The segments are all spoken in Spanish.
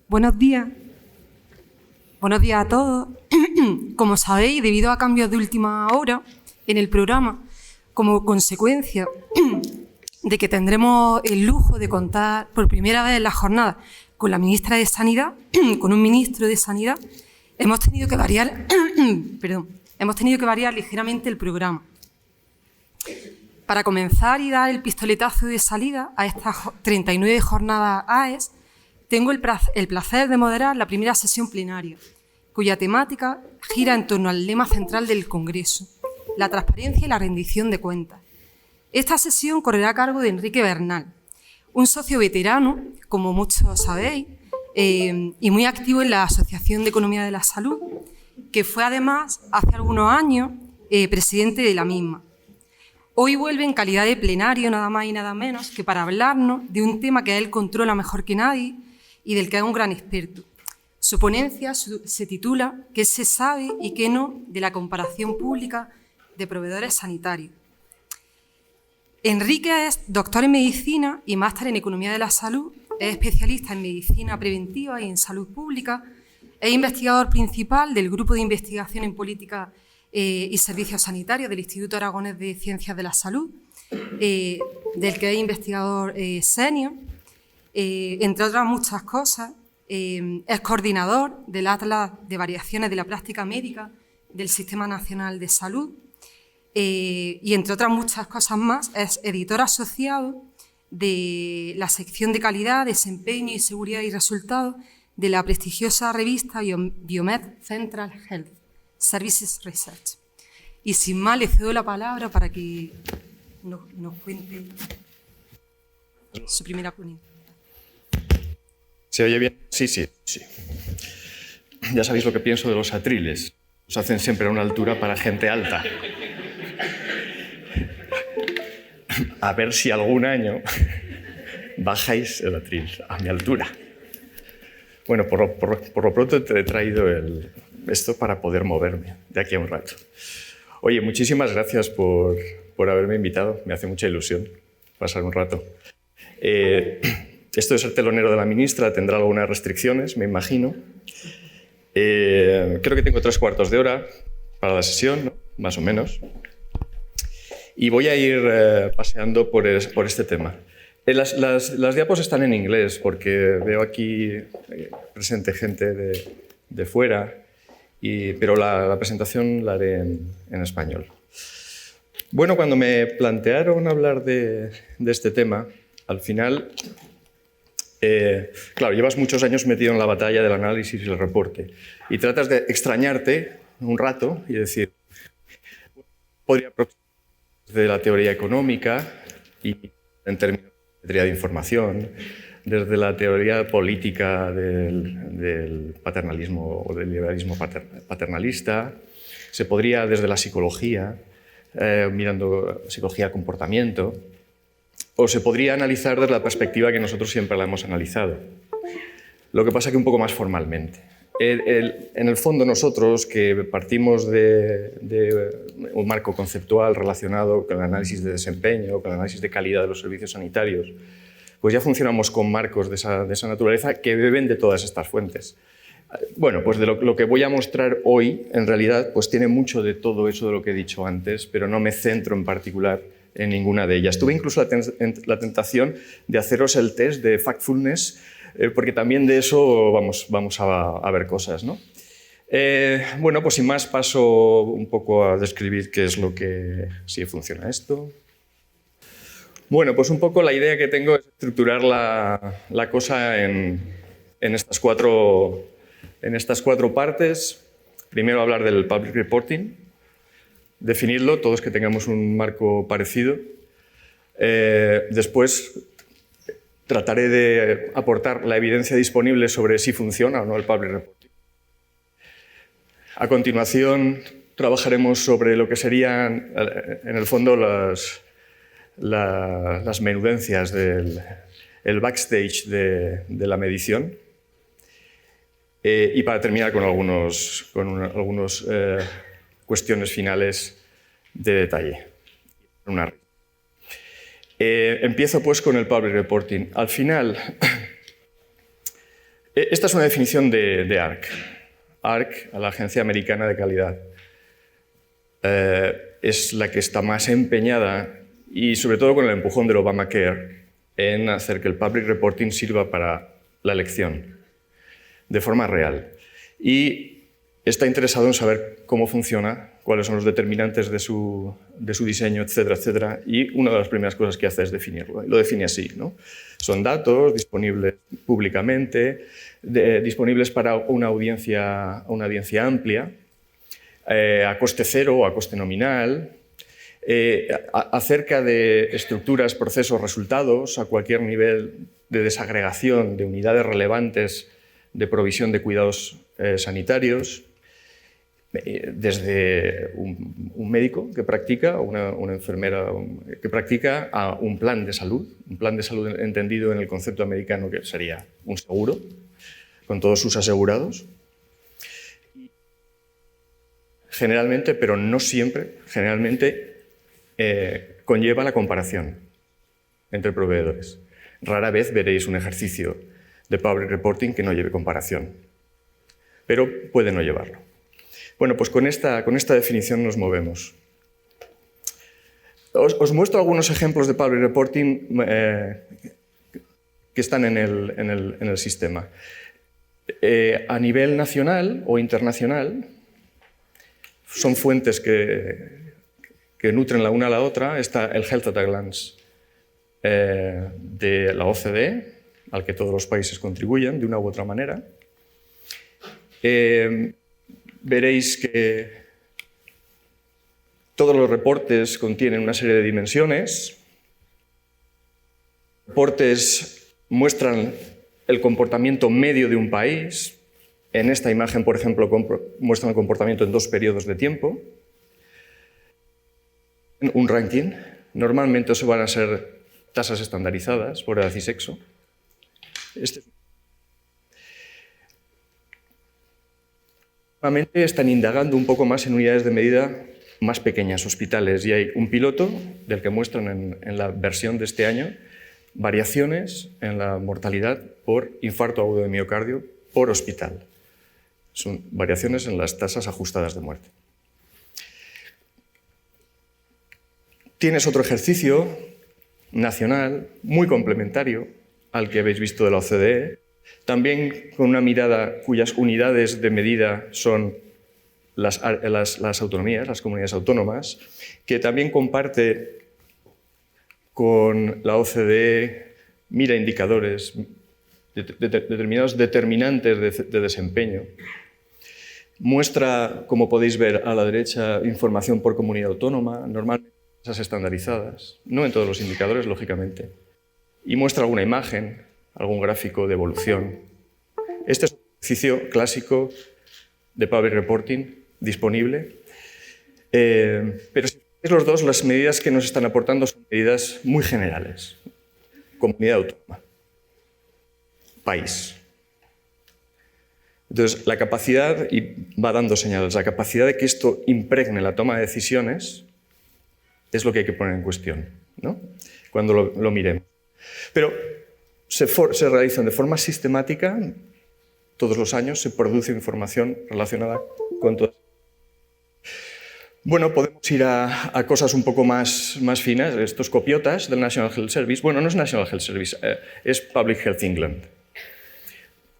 Buenos días. Buenos días a todos. Como sabéis, debido a cambios de última hora en el programa, como consecuencia de que tendremos el lujo de contar por primera vez en la jornada con la ministra de Sanidad, con un ministro de Sanidad, hemos tenido que variar, ligeramente el programa. Para comenzar y dar el pistoletazo de salida a estas 39 jornadas AES, tengo el placer de moderar la primera sesión plenaria, cuya temática gira en torno al lema central del Congreso, la transparencia y la rendición de cuentas. Esta sesión correrá a cargo de Enrique Bernal, un socio veterano, como muchos sabéis, y muy activo en la Asociación de Economía de la Salud, que fue además, hace algunos años, presidente de la misma. Hoy vuelve en calidad de plenario, nada más y nada menos, que para hablarnos de un tema que él controla mejor que nadie y del que es un gran experto. Su ponencia se titula ¿Qué se sabe y qué no de la comparación pública de proveedores sanitarios? Enrique es doctor en Medicina y máster en Economía de la Salud, es especialista en Medicina Preventiva y en Salud Pública, es investigador principal del Grupo de Investigación en Política y Servicios Sanitarios del Instituto Aragonés de Ciencias de la Salud, del que es investigador senior, entre otras muchas cosas. Es coordinador del Atlas de Variaciones de la Práctica Médica del Sistema Nacional de Salud y, entre otras muchas cosas más, es editor asociado de la sección de Calidad, Desempeño y Seguridad y Resultados de la prestigiosa revista Biomed Central Health Services Research. Y sin más, le cedo la palabra para que nos cuente su primera ponencia. ¿Se oye bien? Sí. Ya sabéis lo que pienso de los atriles. Los hacen siempre a una altura para gente alta. A ver si algún año bajáis el atril a mi altura. Bueno, por lo pronto te he traído esto para poder moverme de aquí a un rato. Oye, muchísimas gracias por haberme invitado. Me hace mucha ilusión pasar un rato. Esto de ser telonero de la ministra tendrá algunas restricciones, me imagino. Creo que tengo 3/4 de hora para la sesión, ¿no? Más o menos. Y voy a ir paseando por este tema. Las diapos están en inglés porque veo aquí presente gente de fuera, pero la presentación la haré en español. Bueno, cuando me plantearon hablar de este tema, al final, claro, llevas muchos años metido en la batalla del análisis y el reporte y tratas de extrañarte un rato y decir, podría aproximarse de la teoría económica y en términos de teoría de información, desde la teoría política del paternalismo o del liberalismo paternalista, se podría desde la psicología, mirando psicología del comportamiento, o se podría analizar desde la perspectiva que nosotros siempre la hemos analizado. Lo que pasa que un poco más formalmente. En el fondo nosotros, que partimos de un marco conceptual relacionado con el análisis de desempeño, con el análisis de calidad de los servicios sanitarios, pues ya funcionamos con marcos de esa naturaleza que beben de todas estas fuentes. Bueno, pues de lo que voy a mostrar hoy, en realidad, pues tiene mucho de todo eso de lo que he dicho antes, pero no me centro en particular en ninguna de ellas. Tuve incluso la tentación de haceros el test de Factfulness, porque también de eso vamos a ver cosas, ¿no? Bueno, pues sin más paso un poco a describir qué es lo que... si funciona esto. Bueno, pues un poco la idea que tengo es estructurar la cosa en estas cuatro partes. Primero hablar del public reporting, definirlo, todos que tengamos un marco parecido. Después trataré de aportar la evidencia disponible sobre si funciona o no el public reporting. A continuación trabajaremos sobre lo que serían, en el fondo, las menudencias del backstage de la medición. Y para terminar con algunas cuestiones finales de detalle. Empiezo pues con el public reporting. Al final, Esta es una definición de ARC. ARC, a la Agencia Americana de Calidad. Es la que está más empeñada, y sobre todo con el empujón del Obamacare, en hacer que el public reporting sirva para la elección, de forma real. Y está interesado en saber cómo funciona, cuáles son los determinantes de su diseño, etcétera, etcétera. Y una de las primeras cosas que hace es definirlo. Y lo define así, ¿no? Son datos disponibles públicamente, disponibles para una audiencia amplia, a coste cero o a coste nominal, acerca de estructuras, procesos, resultados, a cualquier nivel de desagregación de unidades relevantes de provisión de cuidados sanitarios, desde un médico que practica, una enfermera que practica, a un plan de salud entendido en el concepto americano que sería un seguro, con todos sus asegurados. Generalmente, pero no siempre, generalmente conlleva la comparación entre proveedores. Rara vez veréis un ejercicio de public reporting que no lleve comparación, pero puede no llevarlo. Bueno, pues con esta definición nos movemos. Os muestro algunos ejemplos de public reporting que están en el sistema. A nivel nacional o internacional, son fuentes que nutren la una a la otra. Está el Health at a Glance de la OCDE, al que todos los países contribuyen de una u otra manera. Veréis que todos los reportes contienen una serie de dimensiones. Los reportes muestran el comportamiento medio de un país. En esta imagen, por ejemplo, muestran el comportamiento en 2 periodos de tiempo. Un ranking. Normalmente eso van a ser tasas estandarizadas por edad y sexo. Normalmente están indagando un poco más en unidades de medida más pequeñas, hospitales, y hay un piloto del que muestran en la versión de este año variaciones en la mortalidad por infarto agudo de miocardio por hospital. Son variaciones en las tasas ajustadas de muerte. Tienes otro ejercicio nacional muy complementario al que habéis visto de la OCDE, también con una mirada cuyas unidades de medida son las autonomías, las comunidades autónomas, que también comparte con la OCDE, mira indicadores, determinados determinantes de desempeño. Muestra, como podéis ver a la derecha, información por comunidad autónoma, normalmente esas estandarizadas, no en todos los indicadores, lógicamente. Y muestra alguna imagen, algún gráfico de evolución. Este es un ejercicio clásico de public reporting disponible. Pero si veis los dos, las medidas que nos están aportando son medidas muy generales. Comunidad autónoma. País. Entonces, la capacidad, y va dando señales, la capacidad de que esto impregne la toma de decisiones es lo que hay que poner en cuestión, ¿no? Cuando lo miremos. Pero se realizan de forma sistemática, todos los años se produce información relacionada con todo. Bueno, podemos ir a cosas un poco más finas. Estos copiotas del National Health Service, bueno, no es National Health Service, es Public Health England.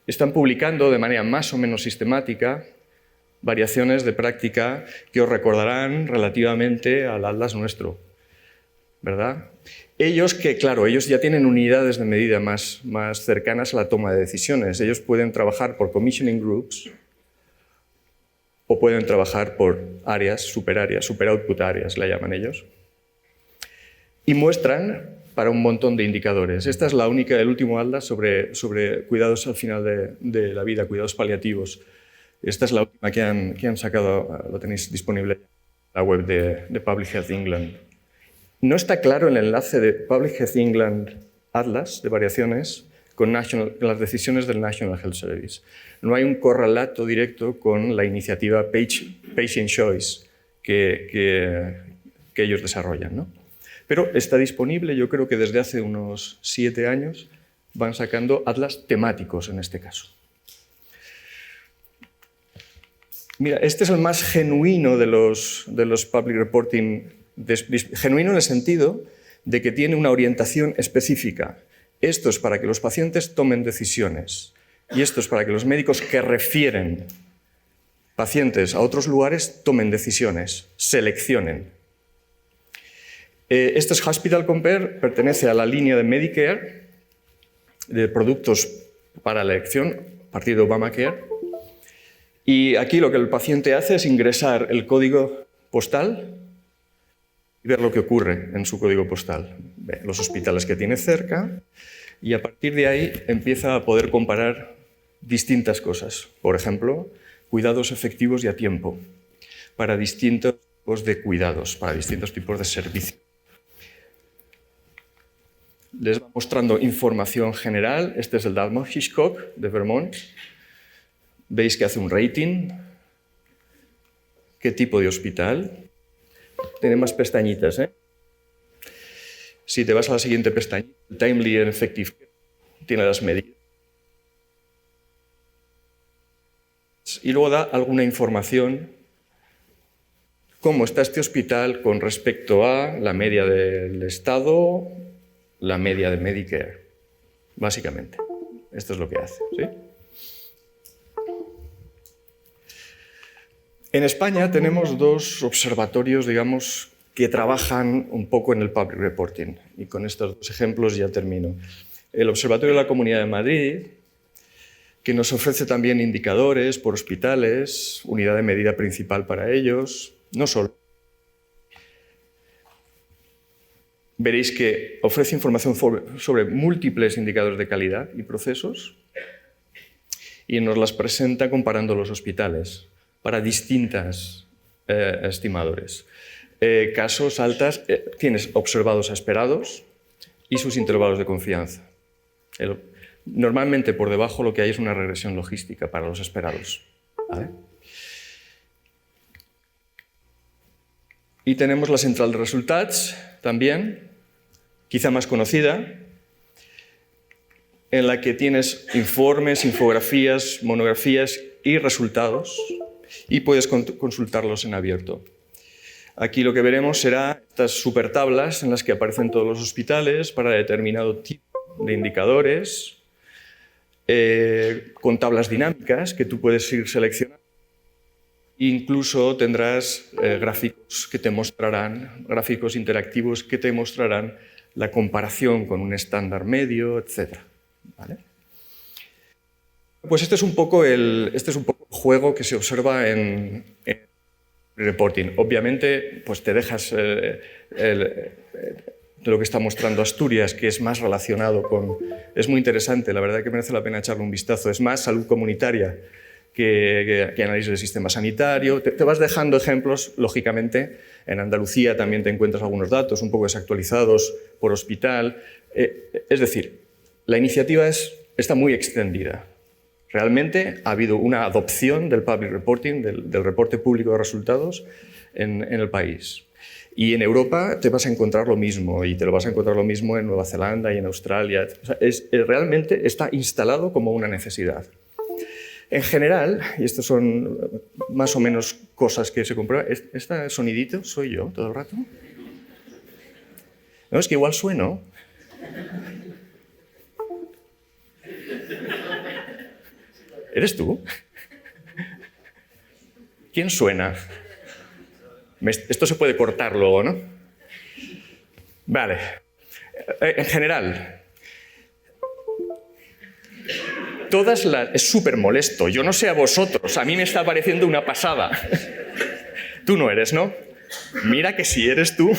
Están publicando de manera más o menos sistemática variaciones de práctica que os recordarán relativamente al Atlas nuestro, ¿verdad? Ellos ya tienen unidades de medida más cercanas a la toma de decisiones. Ellos pueden trabajar por commissioning groups o pueden trabajar por áreas, super output áreas, la llaman ellos. Y muestran para un montón de indicadores. Esta es la única, el último Atlas sobre cuidados al final de la vida, cuidados paliativos. Esta es la última que han sacado, lo tenéis disponible en la web de Public Health England. No está claro el enlace de Public Health England Atlas de variaciones con las decisiones del National Health Service. No hay un correlato directo con la iniciativa Patient Choice que ellos desarrollan, ¿no? Pero está disponible, yo creo que desde hace unos 7 años van sacando atlas temáticos en este caso. Mira, este es el más genuino de los public reporting, genuino en el sentido de que tiene una orientación específica. Esto es para que los pacientes tomen decisiones y esto es para que los médicos que refieren pacientes a otros lugares tomen decisiones, seleccionen. Este es Hospital Compare, pertenece a la línea de Medicare, de productos para la elección, a partir de Obamacare. Y aquí lo que el paciente hace es ingresar el código postal y ver lo que ocurre en su código postal. Ve los hospitales que tiene cerca y a partir de ahí empieza a poder comparar distintas cosas. Por ejemplo, cuidados efectivos y a tiempo para distintos tipos de cuidados, para distintos tipos de servicios. Les va mostrando información general. Este es el Dartmouth-Hitchcock de Vermont. Veis que hace un rating. ¿Qué tipo de hospital? Tiene más pestañitas, ¿eh? Si te vas a la siguiente pestaña, Timely and Effective Care, tiene las medidas. Y luego da alguna información. ¿Cómo está este hospital con respecto a la media del Estado, la media de Medicare? Básicamente. Esto es lo que hace, ¿sí? En España tenemos dos observatorios, digamos, que trabajan un poco en el public reporting. Y con estos dos ejemplos ya termino. El Observatorio de la Comunidad de Madrid, que nos ofrece también indicadores por hospitales, unidad de medida principal para ellos, no solo. Veréis que ofrece información sobre múltiples indicadores de calidad y procesos y nos las presenta comparando los hospitales para distintas estimadores. Casos altas, tienes observados a esperados y sus intervalos de confianza. Normalmente por debajo lo que hay es una regresión logística para los esperados, ¿vale? Y tenemos la central de resultats también, quizá más conocida, en la que tienes informes, infografías, monografías y resultados y puedes consultarlos en abierto. Aquí lo que veremos será estas supertablas en las que aparecen todos los hospitales para determinado tipo de indicadores, con tablas dinámicas que tú puedes ir seleccionando. Incluso tendrás gráficos que te mostrarán, gráficos interactivos que te mostrarán la comparación con un estándar medio, etc. ¿Vale? Pues este es un poco el juego que se observa en reporting. Obviamente, pues te dejas de lo que está mostrando Asturias, que es más relacionado con... Es muy interesante, la verdad que merece la pena echarle un vistazo. Es más salud comunitaria que análisis del sistema sanitario. Te vas dejando ejemplos, lógicamente. En Andalucía también te encuentras algunos datos un poco desactualizados por hospital. Es decir, la iniciativa está muy extendida. Realmente ha habido una adopción del public reporting, del reporte público de resultados en el país. Y en Europa te vas a encontrar lo mismo, y te lo vas a encontrar lo mismo en Nueva Zelanda y en Australia. O sea, realmente está instalado como una necesidad. En general, y estas son más o menos cosas que se comprueban, ¿este sonidito soy yo todo el rato? No, es que igual sueno. ¿Eres tú? ¿Quién suena? Esto se puede cortar luego, ¿no? Vale. En general, es súper molesto. Yo no sé a vosotros, a mí me está pareciendo una pasada. Tú no eres, ¿no? Mira que si eres tú,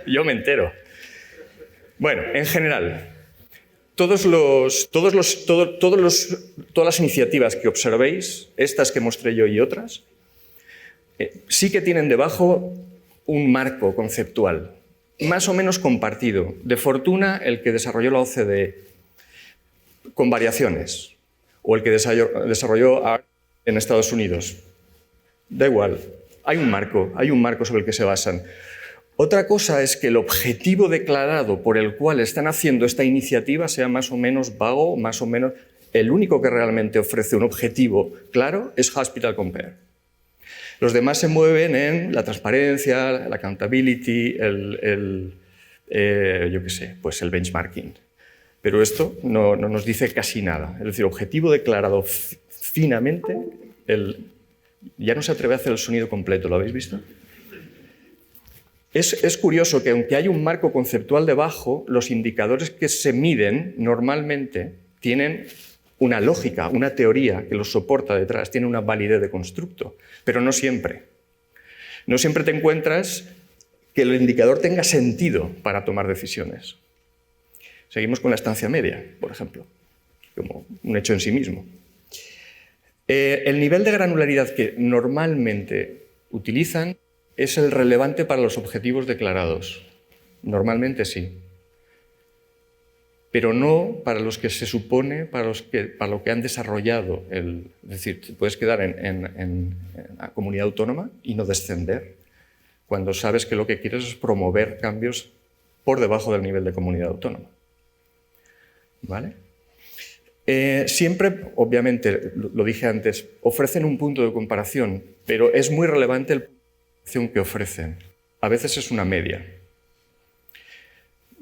yo me entero. Bueno, en general, todas las iniciativas que observéis, estas que mostré yo y otras, sí que tienen debajo un marco conceptual, más o menos compartido. De fortuna, el que desarrolló la OCDE, con variaciones, o el que desarrolló en Estados Unidos. Da igual, hay un marco sobre el que se basan. Otra cosa es que el objetivo declarado por el cual están haciendo esta iniciativa sea más o menos vago, más o menos... El único que realmente ofrece un objetivo claro es Hospital Compare. Los demás se mueven en la transparencia, la accountability, yo qué sé, pues el benchmarking. Pero esto no nos dice casi nada. Es decir, objetivo declarado finamente, ya no se atreve a hacer el sonido completo, ¿lo habéis visto? Es curioso que aunque hay un marco conceptual debajo, los indicadores que se miden normalmente tienen una lógica, una teoría que los soporta detrás, tiene una validez de constructo, pero no siempre. No siempre te encuentras que el indicador tenga sentido para tomar decisiones. Seguimos con la estancia media, por ejemplo, como un hecho en sí mismo. El nivel de granularidad que normalmente utilizan es el relevante para los objetivos declarados. Normalmente sí. Pero no para los que se supone, para lo que han desarrollado. Es decir, te puedes quedar en la comunidad autónoma y no descender, cuando sabes que lo que quieres es promover cambios por debajo del nivel de comunidad autónoma. ¿Vale? Siempre, obviamente, lo dije antes, ofrecen un punto de comparación, pero es muy relevante el punto de comparación que ofrecen. A veces es una media.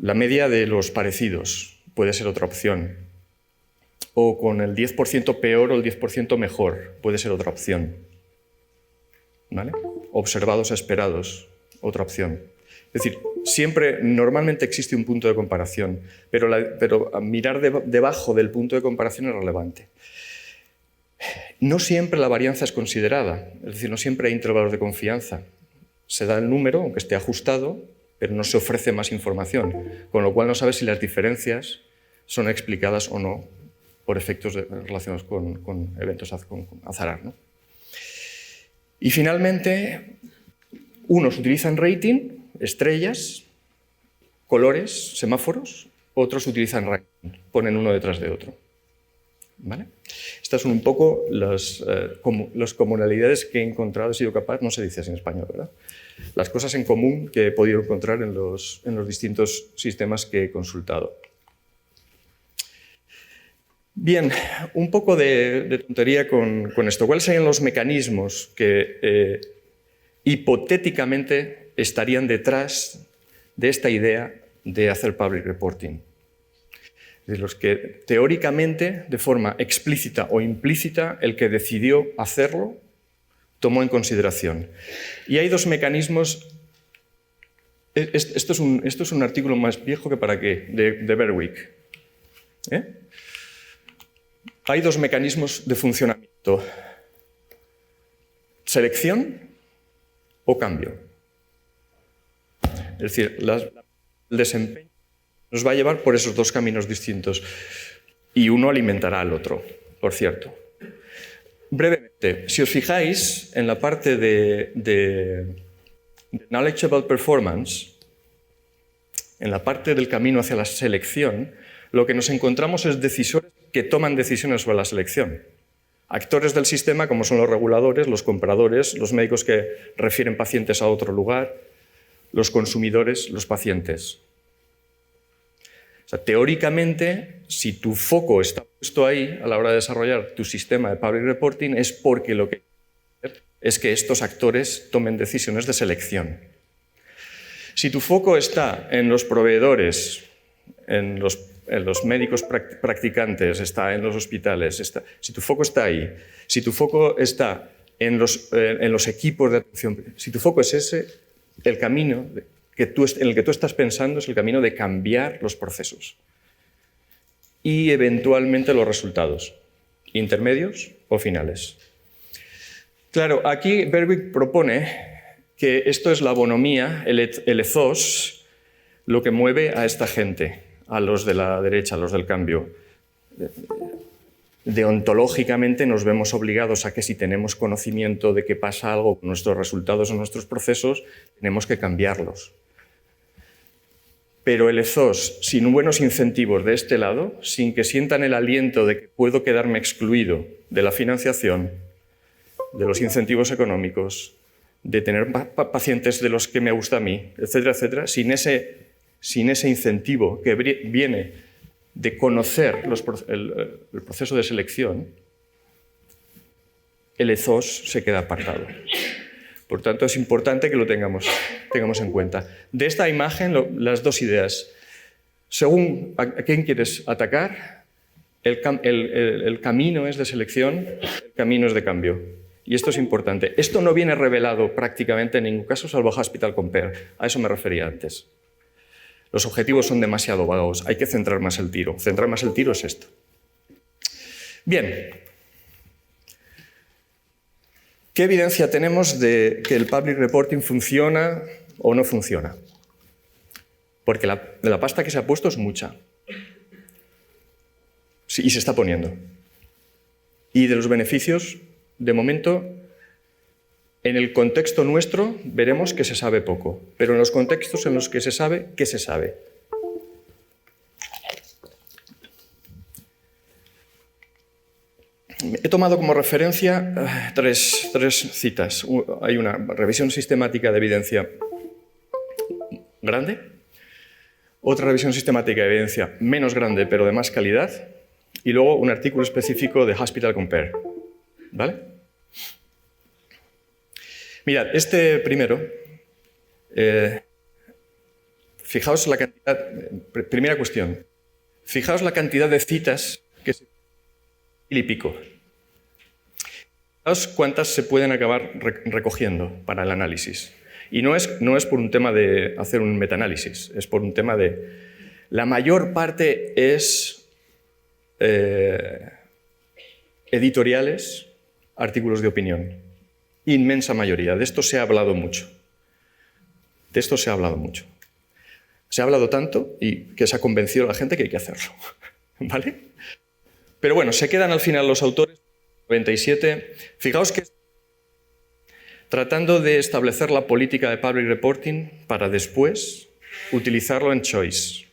La media de los parecidos puede ser otra opción. O con el 10% peor o el 10% mejor puede ser otra opción. ¿Vale? Observados esperados, otra opción. Es decir, normalmente existe un punto de comparación, pero mirar debajo del punto de comparación es relevante. No siempre la varianza es considerada, es decir, no siempre hay intervalos de confianza. Se da el número, aunque esté ajustado, pero no se ofrece más información, con lo cual no sabes si las diferencias son explicadas o no por efectos relacionados con eventos con azarar, ¿no? Y finalmente, unos utilizan rating, estrellas, colores, semáforos, otros utilizan ranking, ponen uno detrás de otro. ¿Vale? Estas son un poco las comunalidades que he encontrado, he sido capaz, no se dice así en español, ¿verdad? Las cosas en común que he podido encontrar en los distintos sistemas que he consultado. Bien, un poco de tontería con esto. ¿Cuáles serían los mecanismos que hipotéticamente estarían detrás de esta idea de hacer public reporting? De los que teóricamente, de forma explícita o implícita, el que decidió hacerlo tomó en consideración. Y hay dos mecanismos. Esto es un artículo más viejo que para qué, de Berwick. Hay dos mecanismos de funcionamiento: selección o cambio. Es decir, el desempeño nos va a llevar por esos dos caminos distintos y uno alimentará al otro, por cierto. Brevemente, si os fijáis en la parte de Knowledge About Performance, en la parte del camino hacia la selección, lo que nos encontramos es decisores que toman decisiones sobre la selección. Actores del sistema, como son los reguladores, los compradores, los médicos que refieren pacientes a otro lugar, los consumidores, los pacientes. O sea, teóricamente, si tu foco está puesto ahí a la hora de desarrollar tu sistema de public reporting, es porque lo que es que estos actores tomen decisiones de selección. Si tu foco está en los proveedores, en los médicos practicantes, está en los hospitales, si tu foco está ahí, si tu foco está en los equipos de atención, si tu foco es ese, el camino en el que tú estás pensando es el camino de cambiar los procesos y eventualmente los resultados, intermedios o finales. Claro, aquí Berwick propone que esto es la bonomía, el ethos, lo que mueve a esta gente, a los de la derecha, a los del cambio. Deontológicamente nos vemos obligados a que si tenemos conocimiento de que pasa algo con nuestros resultados o nuestros procesos, tenemos que cambiarlos. Pero el ethos, sin buenos incentivos de este lado, sin que sientan el aliento de que puedo quedarme excluido de la financiación, de los incentivos económicos, de tener pacientes de los que me gusta a mí, etcétera, etcétera, sin ese incentivo que viene de conocer el proceso de selección, el ethos se queda apartado. Por tanto, es importante que lo tengamos en cuenta. De esta imagen, las dos ideas. Según a quién quieres atacar, el camino es de selección, el camino es de cambio. Y esto es importante. Esto no viene revelado prácticamente en ningún caso, salvo Hospital Compare. A eso me refería antes. Los objetivos son demasiado vagos. Hay que centrar más el tiro. Centrar más el tiro es esto. Bien. ¿Qué evidencia tenemos de que el public reporting funciona o no funciona? Porque de la pasta que se ha puesto es mucha. Sí, y se está poniendo. Y de los beneficios, de momento, en el contexto nuestro veremos que se sabe poco, pero en los contextos en los que se sabe, ¿qué se sabe? He tomado como referencia tres citas. Hay una revisión sistemática de evidencia grande, otra revisión sistemática de evidencia menos grande pero de más calidad, y luego un artículo específico de Hospital Compare. ¿Vale? Mirad, este primero, fijaos la cantidad, primera cuestión, fijaos la cantidad de citas que se... y pico. Fijaos cuántas se pueden acabar recogiendo para el análisis. Y no es por un tema de hacer un metaanálisis, es por un tema de... La mayor parte es editoriales, artículos de opinión. Inmensa mayoría. De esto se ha hablado mucho. De esto se ha hablado mucho. Se ha hablado tanto y que se ha convencido a la gente que hay que hacerlo. ¿Vale? Pero bueno, se quedan al final los autores, 97. Fijaos que tratando de establecer la política de public reporting para después utilizarlo en choice.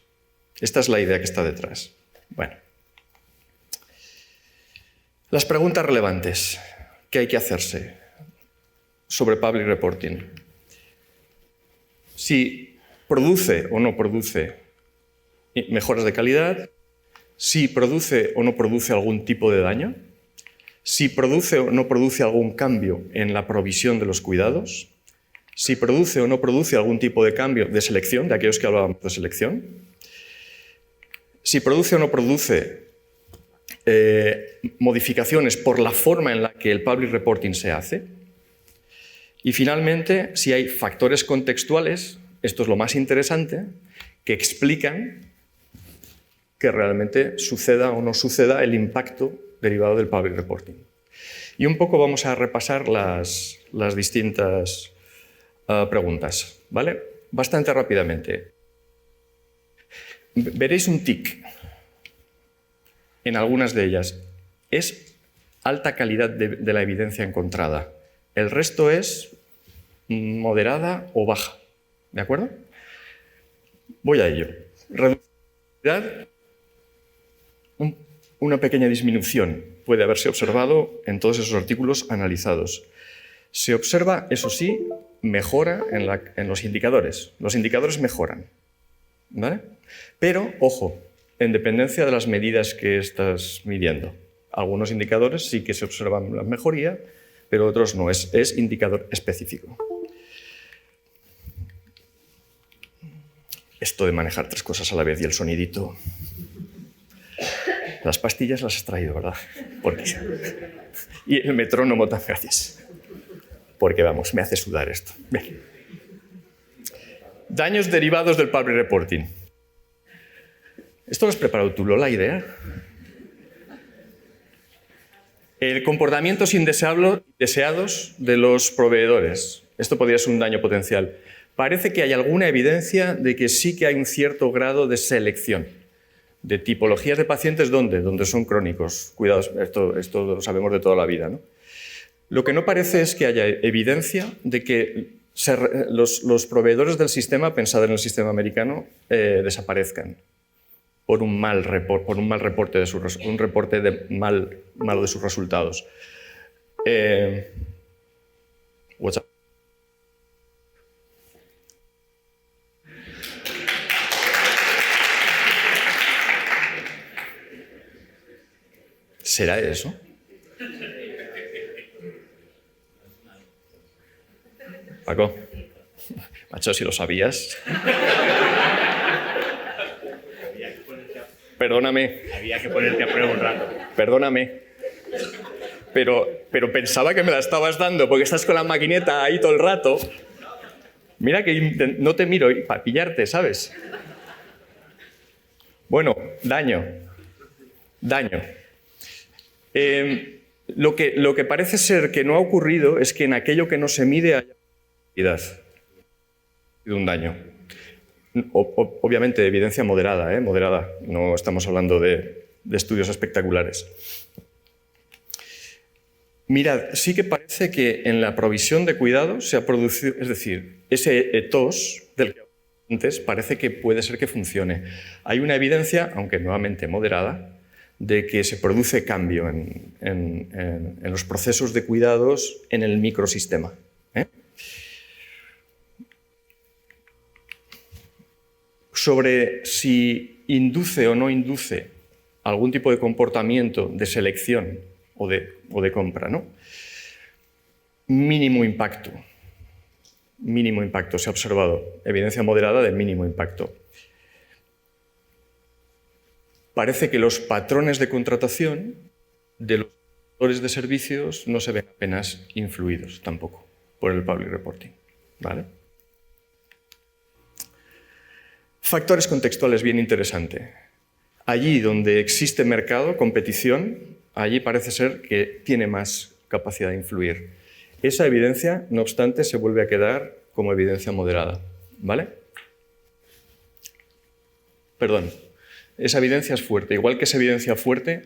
Esta es la idea que está detrás. Bueno. Las preguntas relevantes que hay que hacerse sobre public reporting. Si produce o no produce mejoras de calidad, si produce o no produce algún tipo de daño, si produce o no produce algún cambio en la provisión de los cuidados, si produce o no produce algún tipo de cambio de selección, de aquellos que hablábamos de selección, si produce o no produce modificaciones por la forma en la que el public reporting se hace, y finalmente si hay factores contextuales, esto es lo más interesante, que explican que realmente suceda o no suceda el impacto derivado del public reporting. Y un poco vamos a repasar las distintas preguntas, ¿vale? Bastante rápidamente. Veréis un tic en algunas de ellas. Es alta calidad de la evidencia encontrada. El resto es moderada o baja. ¿De acuerdo? Voy a ello. Reducibilidad, una pequeña disminución puede haberse observado en todos esos artículos analizados. Se observa, eso sí, mejora en los indicadores. Los indicadores mejoran, ¿vale? Pero, ojo, en dependencia de las medidas que estás midiendo. Algunos indicadores sí que se observan la mejoría, pero otros no. Es indicador específico. Esto de manejar tres cosas a la vez y el sonidito. Las pastillas las has traído, ¿verdad? Porque... Y el metrónomo también, gracias. Porque, vamos, me hace sudar esto. Bien. Daños derivados del public reporting. ¿Esto lo has preparado tú, Lola, idea? El comportamientos indeseados de los proveedores. Esto podría ser un daño potencial. Parece que hay alguna evidencia de que sí que hay un cierto grado de selección de tipologías de pacientes donde son crónicos. Cuidados, esto lo sabemos de toda la vida, ¿no? Lo que no parece es que haya evidencia de que los proveedores del sistema, pensad en el sistema americano, desaparezcan por un mal reporte de malo de sus resultados. WhatsApp. ¿Será eso? Paco, macho, si lo sabías. Perdóname. Había que ponerte a prueba un rato. Perdóname. Pero pensaba que me la estabas dando porque estás con la maquineta ahí todo el rato. Mira que no te miro para pillarte, ¿sabes? Bueno, daño. Lo que parece ser que no ha ocurrido es que en aquello que no se mide haya cantidad de un daño. Obviamente, evidencia moderada, moderada. No estamos hablando de estudios espectaculares. Mirad, sí que parece que en la provisión de cuidados se ha producido, es decir, ese ethos del que antes parece que puede ser que funcione. Hay una evidencia, aunque nuevamente moderada, de que se produce cambio en los procesos de cuidados en el microsistema. Sobre si induce o no induce algún tipo de comportamiento de selección o de compra, ¿no? Mínimo impacto. Mínimo impacto se ha observado. Evidencia moderada de mínimo impacto. Parece que los patrones de contratación de los prestadores de servicios no se ven apenas influidos tampoco por el public reporting, ¿vale? Factores contextuales bien interesante. Allí donde existe mercado, competición, allí parece ser que tiene más capacidad de influir. Esa evidencia, no obstante, se vuelve a quedar como evidencia moderada, ¿vale? Perdón, esa evidencia es fuerte, igual que es evidencia fuerte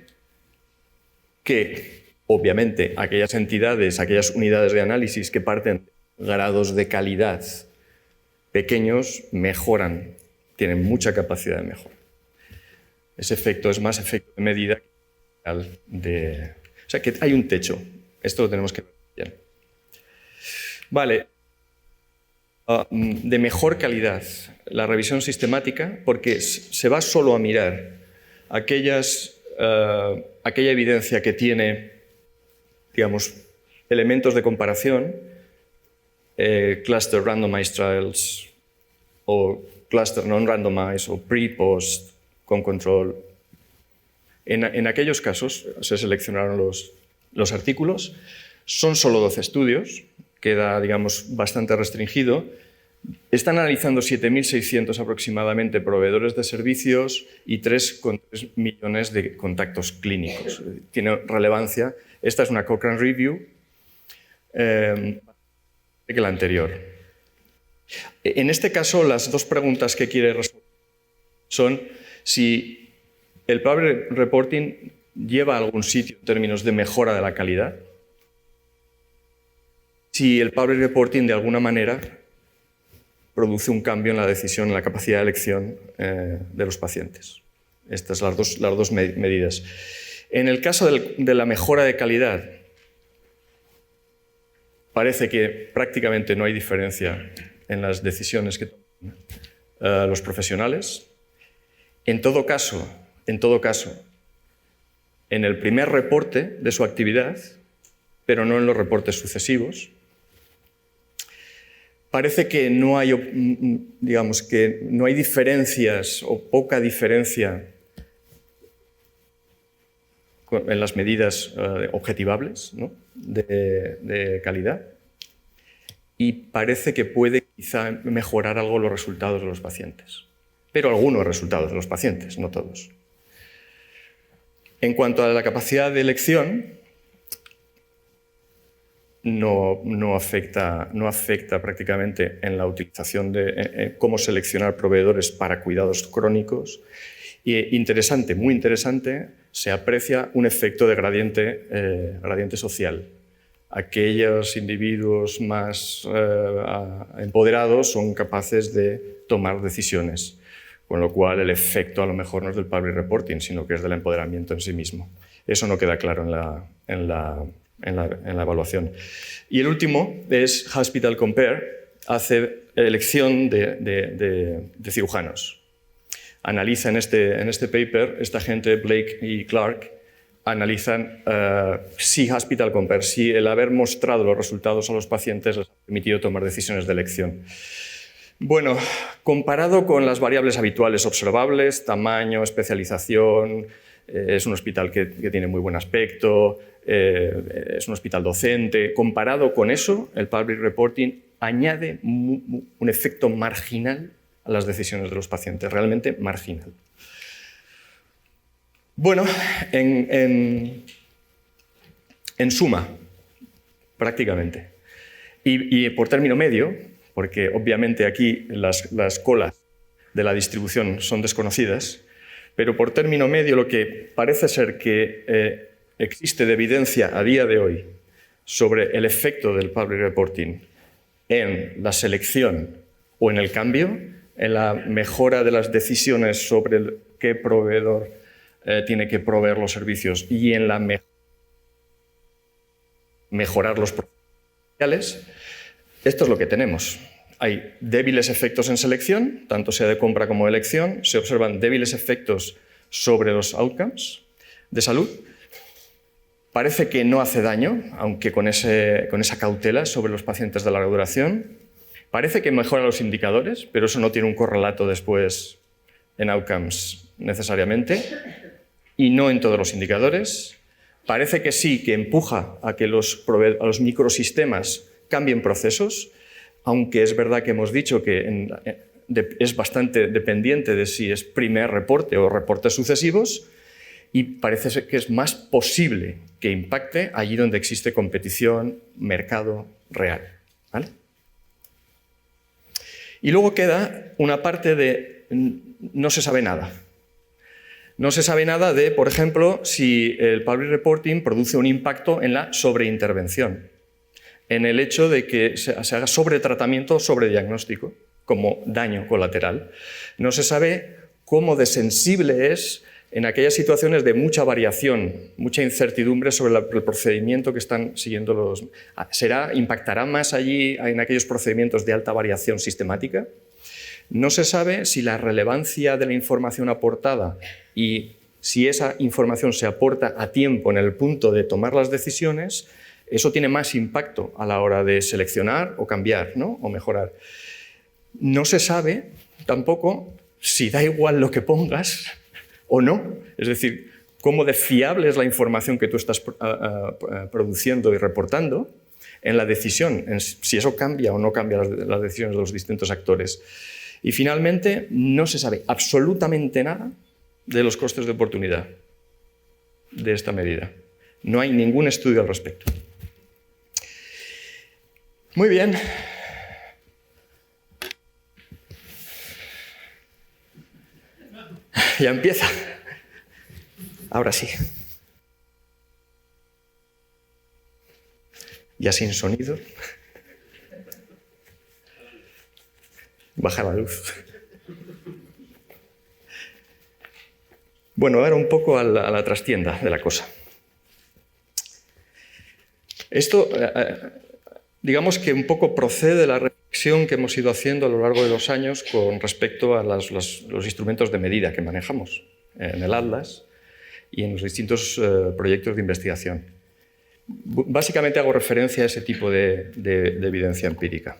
que, obviamente, aquellas entidades, aquellas unidades de análisis que parten de grados de calidad pequeños mejoran, tienen mucha capacidad de mejora. Ese efecto es más efecto de medida que o sea, que hay un techo. Esto lo tenemos que ver bien. Vale. De mejor calidad, la revisión sistemática, porque se va solo a mirar aquella evidencia que tiene, digamos, elementos de comparación, cluster randomized trials o cluster non-randomized o pre-post con control. En aquellos casos se seleccionaron los artículos. Son solo 12 estudios, queda, digamos, bastante restringido. Están analizando 7.600 aproximadamente proveedores de servicios y 3,3 millones de contactos clínicos. Tiene relevancia. Esta es una Cochrane Review que la anterior. En este caso, las dos preguntas que quiere responder son si el public reporting lleva a algún sitio en términos de mejora de la calidad, si el public reporting de alguna manera produce un cambio en la decisión, en la capacidad de elección de los pacientes. Estas son las dos medidas. En el caso de la mejora de calidad, parece que prácticamente no hay diferencia en las decisiones que toman los profesionales. En todo caso, en el primer reporte de su actividad, pero no en los reportes sucesivos, parece que no hay, digamos, que no hay diferencias o poca diferencia en las medidas objetivables, ¿no?, de calidad, y parece que puede quizá mejorar algo los resultados de los pacientes, pero algunos resultados de los pacientes, no todos. En cuanto a la capacidad de elección, no afecta prácticamente en la utilización de cómo seleccionar proveedores para cuidados crónicos. Y interesante, muy interesante, se aprecia un efecto de gradiente social. Aquellos individuos más empoderados son capaces de tomar decisiones, con lo cual el efecto a lo mejor no es del public reporting, sino que es del empoderamiento en sí mismo. Eso no queda claro en la evaluación. Y el último es Hospital Compare, hace elección de cirujanos. Analiza en este paper, esta gente, Blake y Clark, analizan si Hospital Compare, si el haber mostrado los resultados a los pacientes les ha permitido tomar decisiones de elección. Bueno, comparado con las variables habituales observables, tamaño, especialización, es un hospital que tiene muy buen aspecto, es un hospital docente. Comparado con eso, el Public Reporting añade un efecto marginal a las decisiones de los pacientes, realmente marginal. Bueno, en suma, prácticamente, y por término medio, porque obviamente aquí las colas de la distribución son desconocidas, pero por término medio lo que parece ser que existe de evidencia a día de hoy sobre el efecto del Public Reporting en la selección o en el cambio, en la mejora de las decisiones sobre qué proveedor tiene que proveer los servicios y en la mejorar los procesos. Esto es lo que tenemos. Hay débiles efectos en selección, tanto sea de compra como de elección. Se observan débiles efectos sobre los outcomes de salud. Parece que no hace daño, aunque con esa cautela sobre los pacientes de larga duración. Parece que mejora los indicadores, pero eso no tiene un correlato después en outcomes necesariamente, y no en todos los indicadores. Parece que sí, que empuja a que los microsistemas cambien procesos, aunque es verdad que hemos dicho que es bastante dependiente de si es primer reporte o reportes sucesivos, y parece que es más posible que impacte allí donde existe competición, mercado real. ¿Vale? Y luego queda una parte de no se sabe nada. No se sabe nada de, por ejemplo, si el Public Reporting produce un impacto en la sobreintervención, en el hecho de que se haga sobretratamiento o sobrediagnóstico como daño colateral. No se sabe cómo de sensible es en aquellas situaciones de mucha variación, mucha incertidumbre sobre el procedimiento que están siguiendo los... ¿Impactará más allí en aquellos procedimientos de alta variación sistemática? No se sabe si la relevancia de la información aportada y si esa información se aporta a tiempo en el punto de tomar las decisiones, eso tiene más impacto a la hora de seleccionar o cambiar, ¿no? O mejorar. No se sabe tampoco si da igual lo que pongas o no. Es decir, cómo de fiable es la información que tú estás produciendo y reportando en la decisión, en si eso cambia o no cambia las decisiones de los distintos actores. Y finalmente, no se sabe absolutamente nada de los costes de oportunidad de esta medida. No hay ningún estudio al respecto. Muy bien. Ya empieza. Ahora sí. Ya sin sonido. Baja la luz. Bueno, ahora un poco a la trastienda de la cosa. Esto, digamos que un poco procede de la reflexión que hemos ido haciendo a lo largo de los años con respecto a los instrumentos de medida que manejamos en el Atlas y en los distintos proyectos de investigación. Básicamente hago referencia a ese tipo de evidencia empírica.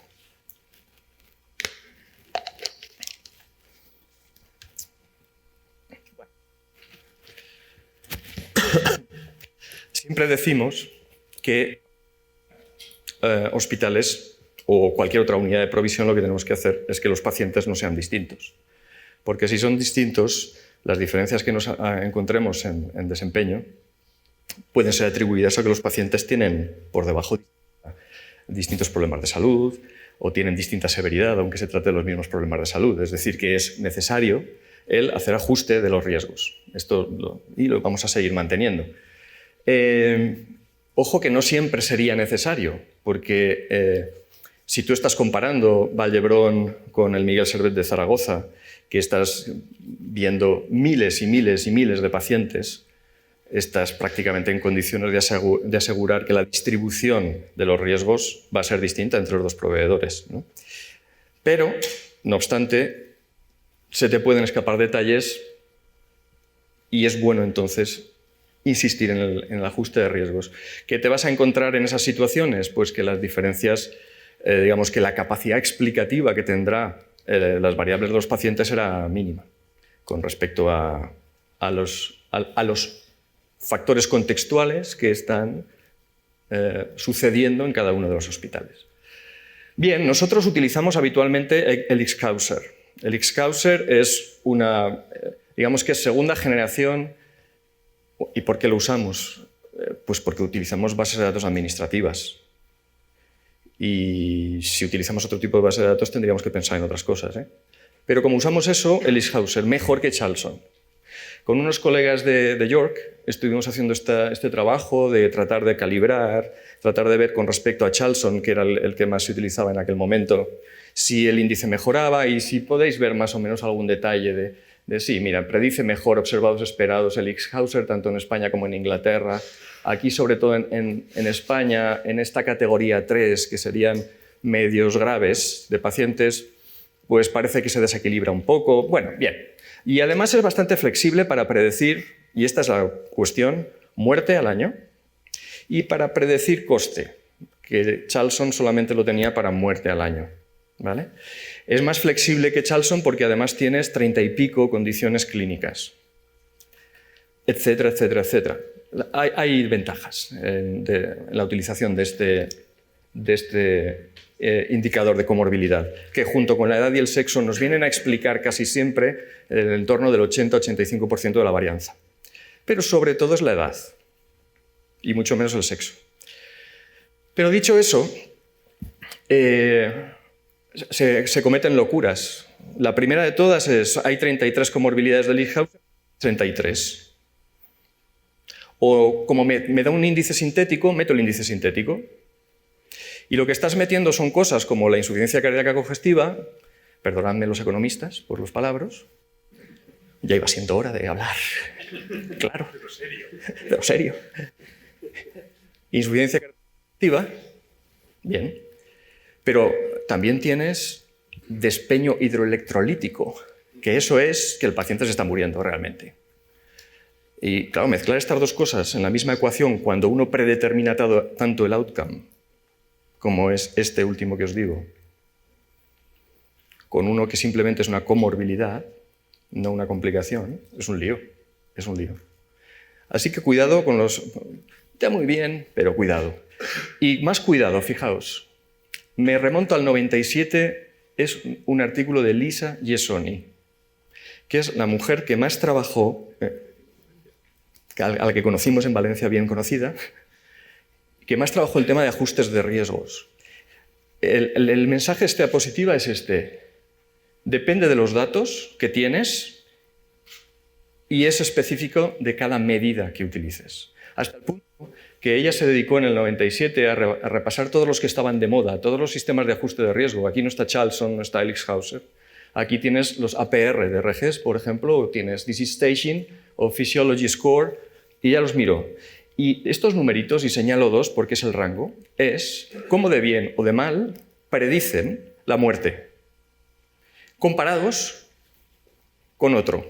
Siempre decimos que hospitales o cualquier otra unidad de provisión lo que tenemos que hacer es que los pacientes no sean distintos. Porque si son distintos, las diferencias que nos encontremos en desempeño pueden ser atribuidas a que los pacientes tienen por debajo distintos problemas de salud o tienen distinta severidad, aunque se trate de los mismos problemas de salud. Es decir, que es necesario el hacer ajuste de los riesgos. Y lo vamos a seguir manteniendo. Ojo que no siempre sería necesario, porque si tú estás comparando Vall d'Hebron con el Miguel Servet de Zaragoza, que estás viendo miles y miles y miles de pacientes, estás prácticamente en condiciones de asegurar que la distribución de los riesgos va a ser distinta entre los dos proveedores, ¿no? Pero, no obstante, se te pueden escapar detalles y es bueno entonces insistir en el ajuste de riesgos. ¿Qué te vas a encontrar en esas situaciones? Pues que las diferencias, digamos que la capacidad explicativa que tendrá las variables de los pacientes será mínima con respecto a los factores contextuales que están sucediendo en cada uno de los hospitales. Bien, nosotros utilizamos habitualmente el X-Causer. El X-Causer es digamos que es segunda generación. ¿Y por qué lo usamos? Pues porque utilizamos bases de datos administrativas. Y si utilizamos otro tipo de base de datos tendríamos que pensar en otras cosas, ¿eh? Pero como usamos eso, el X-Causer, mejor que Charlson. Con unos colegas de York estuvimos haciendo este trabajo de tratar de calibrar, tratar de ver con respecto a Charlson, que era el que más se utilizaba en aquel momento, si el índice mejoraba y si podéis ver más o menos algún detalle de sí, mira, predice mejor observados esperados el X-Causer, tanto en España como en Inglaterra. Aquí, sobre todo en España, en esta categoría 3, que serían medios graves de pacientes, pues parece que se desequilibra un poco. Bueno, bien. Y además es bastante flexible para predecir, y esta es la cuestión, muerte al año, y para predecir coste, que Charlson solamente lo tenía para muerte al año, ¿vale? Es más flexible que Charlson porque además tienes 30 y pico condiciones clínicas, etcétera, etcétera, etcétera. Hay ventajas en la utilización de este indicador de comorbilidad, que junto con la edad y el sexo nos vienen a explicar casi siempre el entorno del 80-85% de la varianza. Pero sobre todo es la edad, y mucho menos el sexo. Pero dicho eso, se cometen locuras. La primera de todas es, hay 33 comorbilidades del X-Causer, 33. O como me da un índice sintético, meto el índice sintético. Y lo que estás metiendo son cosas como la insuficiencia cardíaca congestiva, perdonadme los economistas por los palabras, ya iba siendo hora de hablar, claro, pero serio. Insuficiencia cardíaca congestiva, bien, pero también tienes despeño hidroelectrolítico, que eso es que el paciente se está muriendo realmente. Y claro, mezclar estas dos cosas en la misma ecuación cuando uno predetermina tanto el outcome como es este último que os digo, con uno que simplemente es una comorbilidad, no una complicación, es un lío, es un lío. Así que cuidado con los... Está muy bien, pero cuidado. Y más cuidado, fijaos, me remonto al 97, es un artículo de Lisa Yesoni, que es la mujer que más trabajó, a la que conocimos en Valencia, bien conocida, que más trabajó el tema de ajustes de riesgos. El mensaje positiva es este. Depende de los datos que tienes y es específico de cada medida que utilices. Hasta el punto que ella se dedicó en el 97 a repasar todos los que estaban de moda, todos los sistemas de ajuste de riesgo. Aquí no está Charlson, no está el X-Causer. Aquí tienes los APR de RGs, por ejemplo, o tienes Disease Staging o Physiology Score, y ya los miro. Y estos numeritos, y señalo dos porque es el rango, es cómo de bien o de mal predicen la muerte, comparados con otro.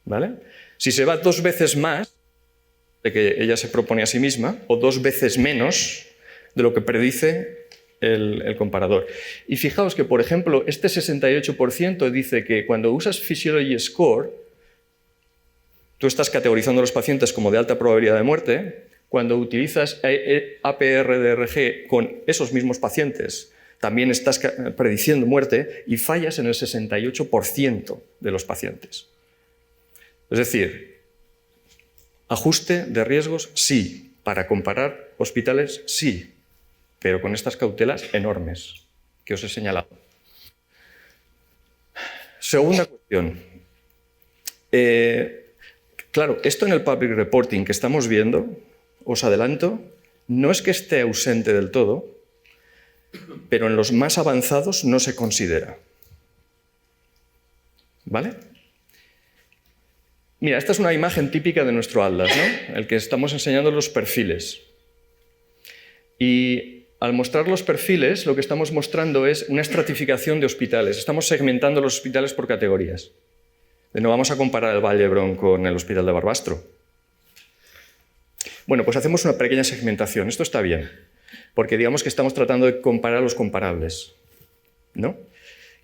¿Vale? Si se va 2 veces más de que ella se propone a sí misma, o 2 veces menos de lo que predice el comparador. Y fijaos que, por ejemplo, este 68% dice que cuando usas Physiology Score, tú estás categorizando a los pacientes como de alta probabilidad de muerte. Cuando utilizas APR-DRG con esos mismos pacientes, también estás prediciendo muerte y fallas en el 68% de los pacientes. Es decir, ajuste de riesgos, sí. Para comparar hospitales, sí. Pero con estas cautelas enormes que os he señalado. Segunda cuestión. Claro, esto en el public reporting que estamos viendo, os adelanto, no es que esté ausente del todo, pero en los más avanzados no se considera. ¿Vale? Mira, esta es una imagen típica de nuestro Atlas, ¿no? El que estamos enseñando los perfiles. Y al mostrar los perfiles, lo que estamos mostrando es una estratificación de hospitales. Estamos segmentando los hospitales por categorías. No vamos a comparar el Vall d'Hebron con el Hospital de Barbastro. Bueno, pues hacemos una pequeña segmentación. Esto está bien, porque digamos que estamos tratando de comparar los comparables, ¿no?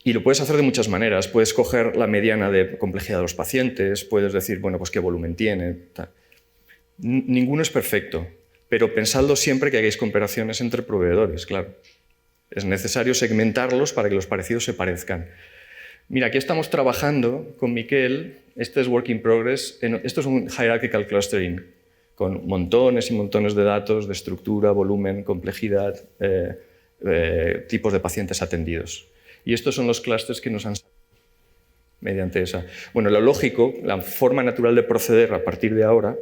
Y lo puedes hacer de muchas maneras. Puedes coger la mediana de complejidad de los pacientes, puedes decir, bueno, pues qué volumen tiene, tal. Ninguno es perfecto, pero pensadlo siempre que hagáis comparaciones entre proveedores, claro. Es necesario segmentarlos para que los parecidos se parezcan. Mira, aquí estamos trabajando con Miquel, este es Work in Progress, esto es un Hierarchical Clustering, con montones y montones de datos de estructura, volumen, complejidad, tipos de pacientes atendidos. Y estos son los clústeres que nos han salido mediante esa. Bueno, lo lógico, la forma natural de proceder a partir de ahora,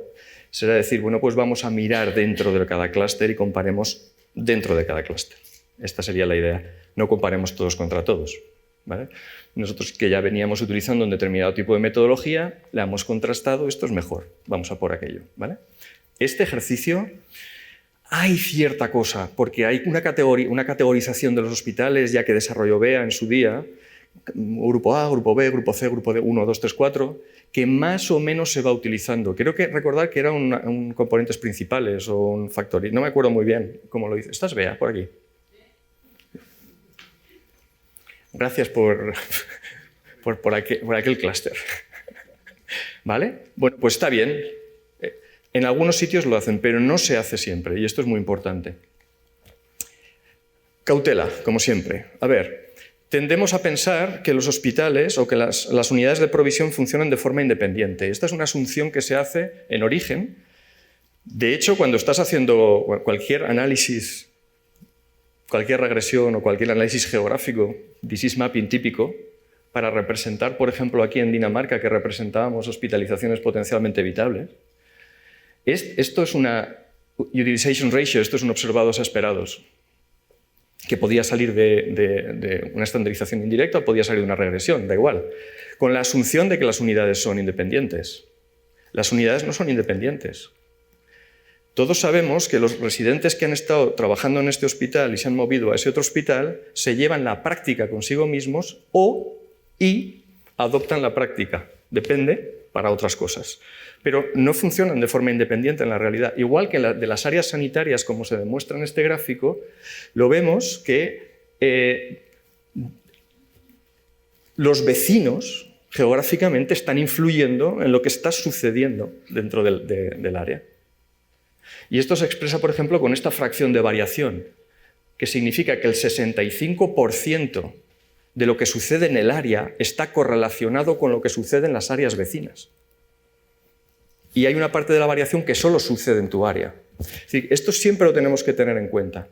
será decir, bueno, pues vamos a mirar dentro de cada clúster y comparemos dentro de cada clúster. Esta sería la idea. No comparemos todos contra todos, ¿vale? Nosotros que ya veníamos utilizando un determinado tipo de metodología, la hemos contrastado, esto es mejor, vamos a por aquello, ¿vale? Este ejercicio, hay cierta cosa, porque hay una categorización de los hospitales ya que desarrolló BEA en su día, grupo A, grupo B, grupo C, grupo D, 1, 2, 3, 4, que más o menos se va utilizando. Creo que recordar que era un componentes principales o un factor, no me acuerdo muy bien cómo lo dice. ¿Estás, Bea, por aquí? Gracias por aquel clúster. ¿Vale? Bueno, pues está bien. En algunos sitios lo hacen, pero no se hace siempre, y esto es muy importante. Cautela, como siempre. A ver, tendemos a pensar que los hospitales o que las unidades de provisión funcionan de forma independiente. Esta es una asunción que se hace en origen. De hecho, cuando estás haciendo cualquier análisis, cualquier regresión o cualquier análisis geográfico, disease mapping típico, para representar, por ejemplo, aquí en Dinamarca, que representábamos hospitalizaciones potencialmente evitables, esto es una utilization ratio, esto es un observados a esperados, que podía salir de una estandarización indirecta o podía salir de una regresión, da igual, con la asunción de que las unidades son independientes. Las unidades no son independientes. Todos sabemos que los residentes que han estado trabajando en este hospital y se han movido a ese otro hospital se llevan la práctica consigo mismos y adoptan la práctica. Depende para otras cosas. Pero no funcionan de forma independiente en la realidad. Igual que de las áreas sanitarias, como se demuestra en este gráfico, lo vemos que los vecinos geográficamente están influyendo en lo que está sucediendo dentro del área. Y esto se expresa, por ejemplo, con esta fracción de variación, que significa que el 65% de lo que sucede en el área está correlacionado con lo que sucede en las áreas vecinas. Y hay una parte de la variación que solo sucede en tu área. Es decir, esto siempre lo tenemos que tener en cuenta,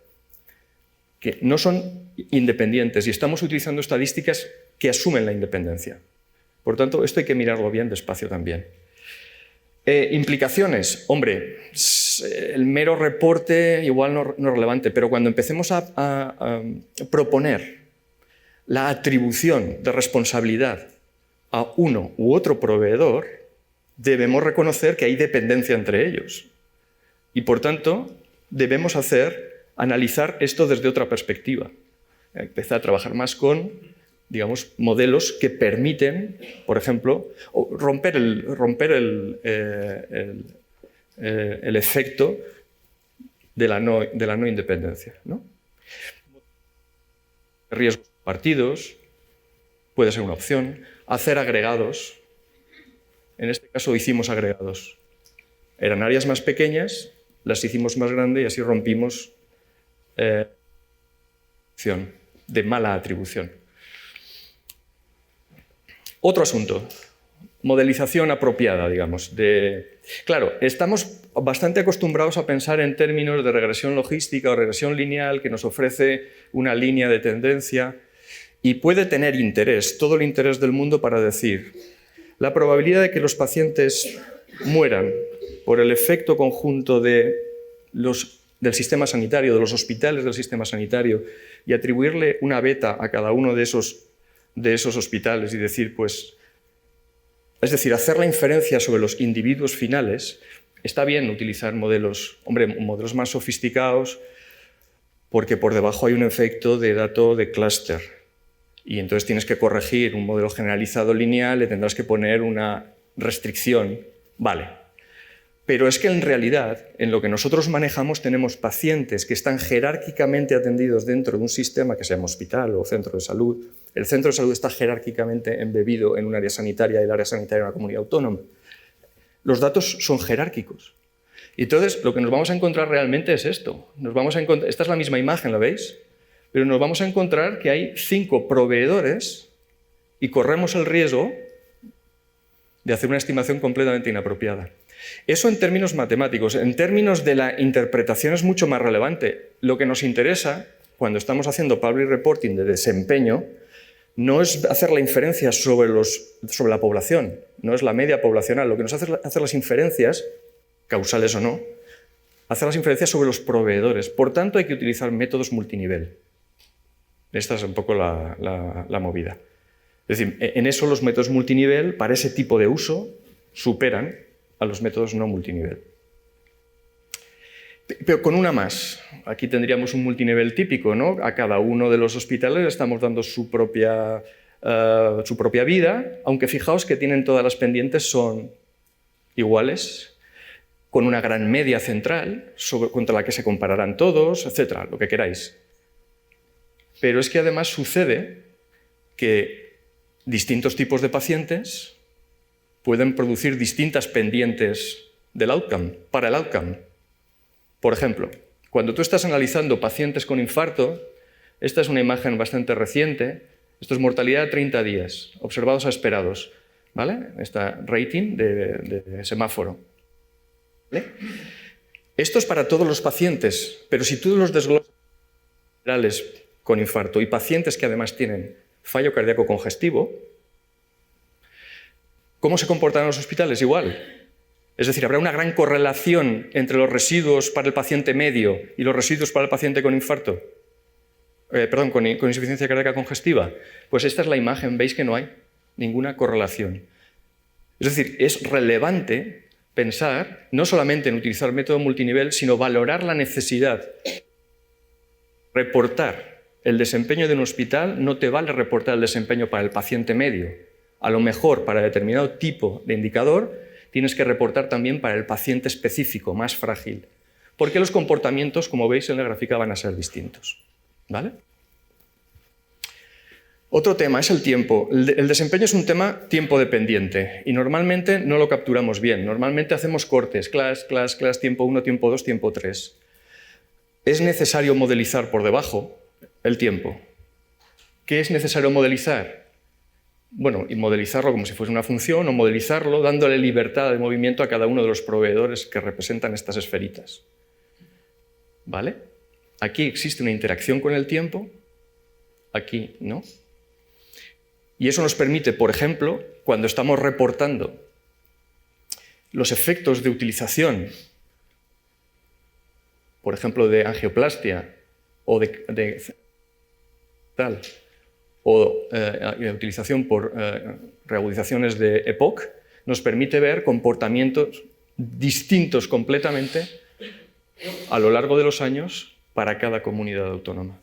que no son independientes y estamos utilizando estadísticas que asumen la independencia. Por tanto, esto hay que mirarlo bien despacio también. Implicaciones. Hombre, el mero reporte igual no es relevante, pero cuando empecemos a proponer la atribución de responsabilidad a uno u otro proveedor, debemos reconocer que hay dependencia entre ellos. Y por tanto, debemos analizar esto desde otra perspectiva. Empezar a trabajar más con, digamos, modelos que permiten, por ejemplo, romper el efecto de la no independencia, ¿no? Riesgos compartidos puede ser una opción. Hacer agregados. En este caso hicimos agregados. Eran áreas más pequeñas, las hicimos más grandes y así rompimos de mala atribución. Otro asunto, modelización apropiada, digamos. Claro, estamos bastante acostumbrados a pensar en términos de regresión logística o regresión lineal que nos ofrece una línea de tendencia y puede tener interés, todo el interés del mundo para decir la probabilidad de que los pacientes mueran por el efecto conjunto del sistema sanitario, de los hospitales del sistema sanitario y atribuirle una beta a cada uno de esos hospitales y decir, pues, es decir, hacer la inferencia sobre los individuos finales. Está bien utilizar modelos más sofisticados porque por debajo hay un efecto de dato de clúster y entonces tienes que corregir un modelo generalizado lineal, le tendrás que poner una restricción. Vale. Pero es que en realidad, en lo que nosotros manejamos, tenemos pacientes que están jerárquicamente atendidos dentro de un sistema que se llama hospital o centro de salud. El centro de salud está jerárquicamente embebido en un área sanitaria y el área sanitaria en una comunidad autónoma. Los datos son jerárquicos. Y entonces, lo que nos vamos a encontrar realmente es esto. Esta es la misma imagen, ¿la veis? Pero nos vamos a encontrar que hay 5 proveedores y corremos el riesgo de hacer una estimación completamente inapropiada. Eso en términos matemáticos. En términos de la interpretación es mucho más relevante. Lo que nos interesa, cuando estamos haciendo public reporting de desempeño, no es hacer la inferencia sobre la población, no es la media poblacional. Lo que nos hace es hacer las inferencias, causales o no, hacer las inferencias sobre los proveedores. Por tanto, hay que utilizar métodos multinivel. Esta es un poco la movida. Es decir, en eso los métodos multinivel, para ese tipo de uso, superan a los métodos no multinivel. Pero con una más. Aquí tendríamos un multinivel típico, ¿no? A cada uno de los hospitales le estamos dando su propia vida, aunque fijaos que tienen todas las pendientes son iguales, con una gran media central contra la que se compararán todos, etcétera, lo que queráis. Pero es que además sucede que distintos tipos de pacientes pueden producir distintas pendientes para el outcome. Por ejemplo, cuando tú estás analizando pacientes con infarto, esta es una imagen bastante reciente, esto es mortalidad a 30 días, observados a esperados, ¿vale? Esta rating de semáforo. ¿Vale? Esto es para todos los pacientes, pero si tú los desglosas generales con infarto y pacientes que además tienen fallo cardíaco congestivo, ¿cómo se comportarán los hospitales? Igual. Es decir, habrá una gran correlación entre los residuos para el paciente medio y los residuos para el paciente con infarto. Con insuficiencia cardíaca congestiva. Pues esta es la imagen, veis que no hay ninguna correlación. Es decir, es relevante pensar no solamente en utilizar método multinivel, sino valorar la necesidad. Reportar el desempeño de un hospital no te vale reportar el desempeño para el paciente medio. A lo mejor para determinado tipo de indicador tienes que reportar también para el paciente específico, más frágil. Porque los comportamientos, como veis en la gráfica, van a ser distintos. ¿Vale? Otro tema es el tiempo. El desempeño es un tema tiempo dependiente y normalmente no lo capturamos bien. Normalmente hacemos cortes, class, tiempo 1, tiempo 2, tiempo 3. Es necesario modelizar por debajo el tiempo. ¿Qué es necesario modelizar? Bueno, y modelizarlo como si fuese una función o modelizarlo dándole libertad de movimiento a cada uno de los proveedores que representan estas esferitas. ¿Vale? Aquí existe una interacción con el tiempo, aquí no. Y eso nos permite, por ejemplo, cuando estamos reportando los efectos de utilización, por ejemplo, de angioplastia o de utilización por reagudizaciones de EPOC, nos permite ver comportamientos distintos completamente a lo largo de los años para cada comunidad autónoma.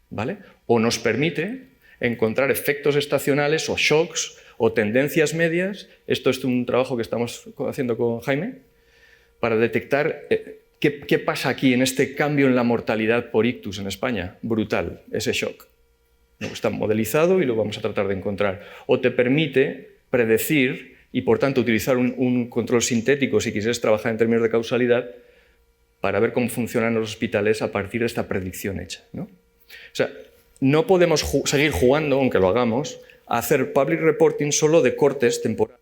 ¿Vale? O nos permite encontrar efectos estacionales o shocks o tendencias medias. Esto es un trabajo que estamos haciendo con Jaime para detectar qué pasa aquí en este cambio en la mortalidad por ictus en España. Brutal, ese shock. Está modelizado y lo vamos a tratar de encontrar. O te permite predecir y, por tanto, utilizar un control sintético si quisieras trabajar en términos de causalidad para ver cómo funcionan los hospitales a partir de esta predicción hecha, ¿no? O sea, no podemos seguir jugando, aunque lo hagamos, a hacer public reporting solo de cortes temporales,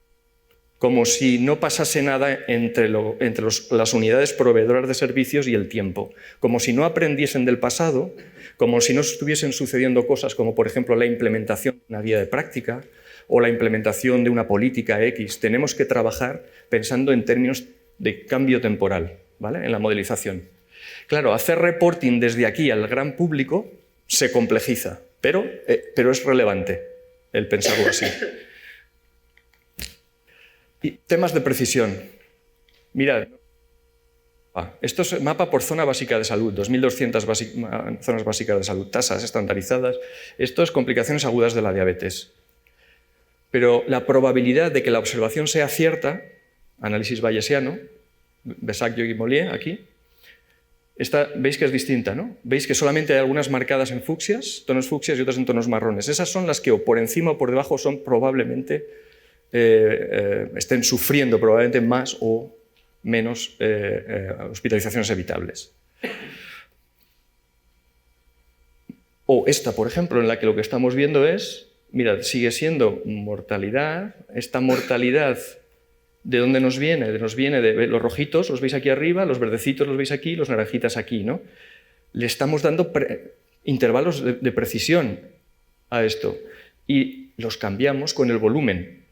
como si no pasase nada entre las unidades proveedoras de servicios y el tiempo, como si no aprendiesen del pasado, como si no estuviesen sucediendo cosas como, por ejemplo, la implementación de una guía de práctica o la implementación de una política X. Tenemos que trabajar pensando en términos de cambio temporal, ¿vale? En la modelización. Claro, hacer reporting desde aquí al gran público se complejiza, pero es relevante el pensarlo así. Y temas de precisión. Mirad, esto es mapa por zona básica de salud, 2.200 zonas básicas de salud, tasas estandarizadas. Esto es complicaciones agudas de la diabetes. Pero la probabilidad de que la observación sea cierta, análisis bayesiano, Besac-Yogi-Mollier, aquí. Veis que es distinta, ¿no? Veis que solamente hay algunas marcadas en fucsias, tonos fucsias y otras en tonos marrones. Esas son las que o por encima o por debajo son probablemente, estén sufriendo probablemente más o menos hospitalizaciones evitables. O esta, por ejemplo, en la que lo que estamos viendo es, mirad, sigue siendo mortalidad. Esta mortalidad, ¿de dónde nos viene? Nos viene de los rojitos, los veis aquí arriba, los verdecitos los veis aquí, los naranjitas aquí, ¿no? Le estamos dando intervalos de precisión a esto y los cambiamos con el volumen.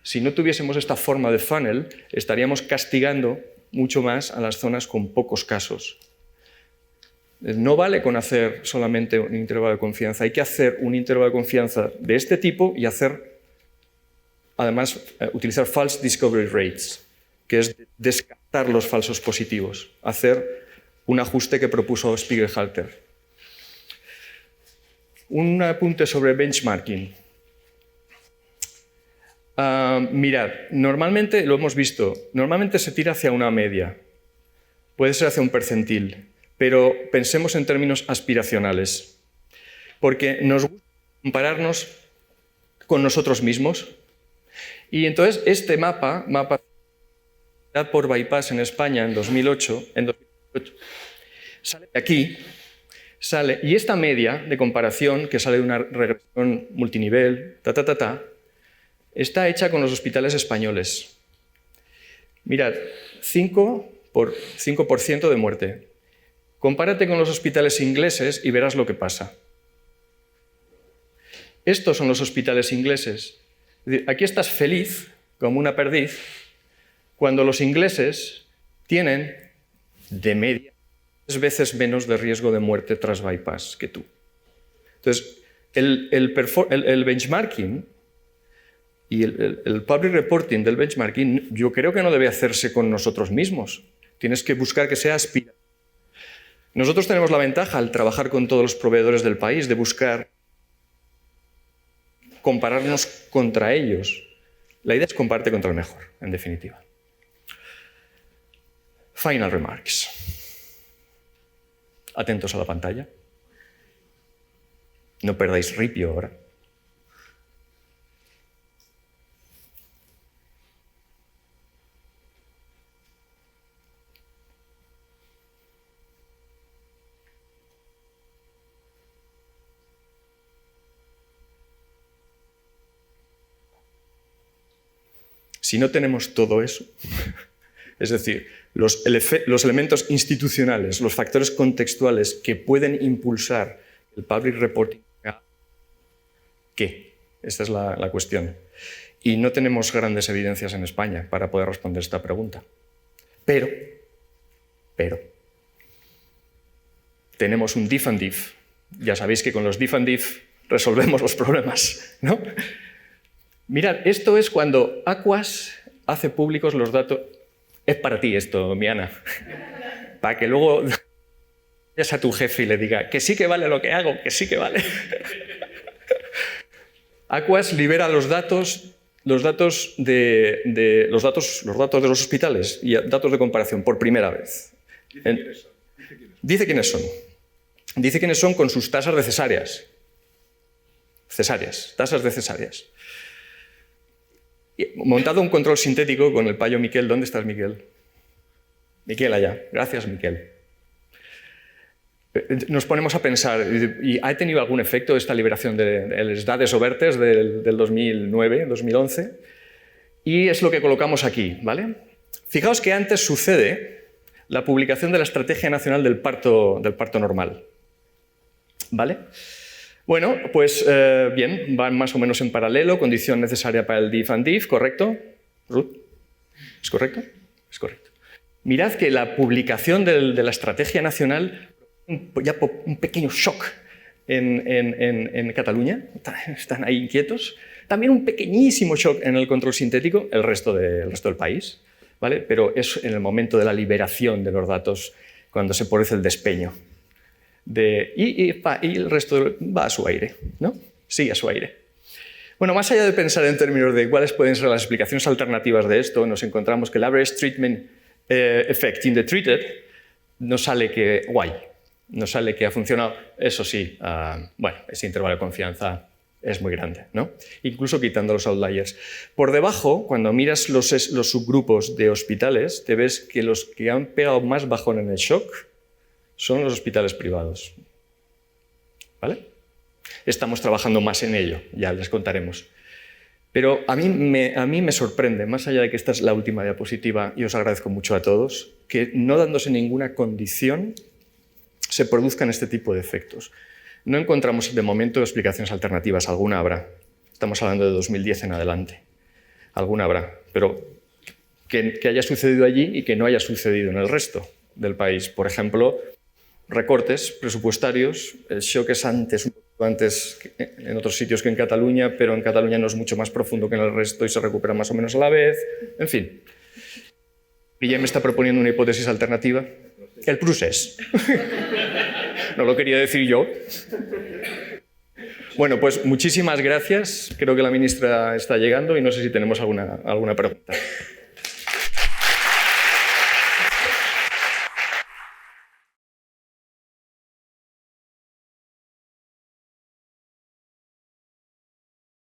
Si no tuviésemos esta forma de funnel, estaríamos castigando mucho más a las zonas con pocos casos. No vale con hacer solamente un intervalo de confianza, hay que hacer un intervalo de confianza de este tipo y además utilizar false discovery rates, que es descartar los falsos positivos, hacer un ajuste que propuso Spiegelhalter. Un apunte sobre benchmarking. Mirad, normalmente, lo hemos visto, normalmente se tira hacia una media, puede ser hacia un percentil, pero pensemos en términos aspiracionales, porque nos gusta compararnos con nosotros mismos. Y entonces este mapa por bypass en España en 2008 sale de aquí, y esta media de comparación que sale de una regresión multinivel, está hecha con los hospitales españoles. Mirad, 5% de muerte. Compárate con los hospitales ingleses y verás lo que pasa. Estos son los hospitales ingleses. Aquí estás feliz, como una perdiz, cuando los ingleses tienen, de media, 3 veces menos de riesgo de muerte tras bypass que tú. Entonces, el benchmarking y el public reporting del benchmarking, yo creo que no debe hacerse con nosotros mismos. Tienes que buscar que sea aspirado. Nosotros tenemos la ventaja, al trabajar con todos los proveedores del país, de buscar compararnos contra ellos. La idea es compararte contra el mejor, en definitiva. Final remarks. Atentos a la pantalla. No perdáis ripio ahora. Si no tenemos todo eso, es decir, los elementos institucionales, los factores contextuales que pueden impulsar el public reporting, ¿qué? Esta es la cuestión. Y no tenemos grandes evidencias en España para poder responder esta pregunta. Pero, tenemos un diff and diff. Ya sabéis que con los diff and diff resolvemos los problemas, ¿no? Mirad, esto es cuando Aquas hace públicos los datos. Es para ti esto, Miana. Para que luego vayas a tu jefe y le diga que sí que vale lo que hago, que sí que vale. Aquas libera los datos de los los hospitales y datos de comparación por primera vez. Dice quiénes son. Dice quiénes son con sus tasas de cesáreas. Tasas de cesáreas. Montado un control sintético con el payo Miquel. ¿Dónde estás, Miquel? Miquel, allá. Gracias, Miquel. Nos ponemos a pensar, ¿y ha tenido algún efecto esta liberación de las dades obertes del 2009, 2011? Y es lo que colocamos aquí, ¿vale? Fijaos que antes sucede la publicación de la Estrategia Nacional del Parto Normal, ¿vale? Bueno, pues bien, van más o menos en paralelo, condición necesaria para el diff and diff, ¿correcto? Ruth, ¿es correcto? Es correcto. Mirad que la publicación de la Estrategia Nacional, ya un pequeño shock en Cataluña, están ahí inquietos, también un pequeñísimo shock en el control sintético, el resto del país, ¿vale? Pero es en el momento de la liberación de los datos cuando se produce el despeño. Y el resto va a su aire, ¿no? Sigue a su aire. Bueno, más allá de pensar en términos de cuáles pueden ser las explicaciones alternativas de esto, nos encontramos que el average treatment effect in the treated, nos sale que guay, nos sale que ha funcionado. Eso sí, bueno, ese intervalo de confianza es muy grande, ¿no? Incluso quitando los outliers. Por debajo, cuando miras los subgrupos de hospitales, te ves que los que han pegado más bajón en el shock son los hospitales privados. ¿Vale? Estamos trabajando más en ello, ya les contaremos. Pero a mí me sorprende, más allá de que esta es la última diapositiva, y os agradezco mucho a todos, que no dándose ninguna condición se produzcan este tipo de efectos. No encontramos de momento explicaciones alternativas, alguna habrá. Estamos hablando de 2010 en adelante. Alguna habrá, pero que haya sucedido allí y que no haya sucedido en el resto del país. Por ejemplo, recortes presupuestarios, el shock es antes en otros sitios que en Cataluña, pero en Cataluña no es mucho más profundo que en el resto y se recupera más o menos a la vez. En fin. Guillem está proponiendo una hipótesis alternativa. El procés. No lo quería decir yo. Bueno, pues muchísimas gracias. Creo que la ministra está llegando y no sé si tenemos alguna pregunta.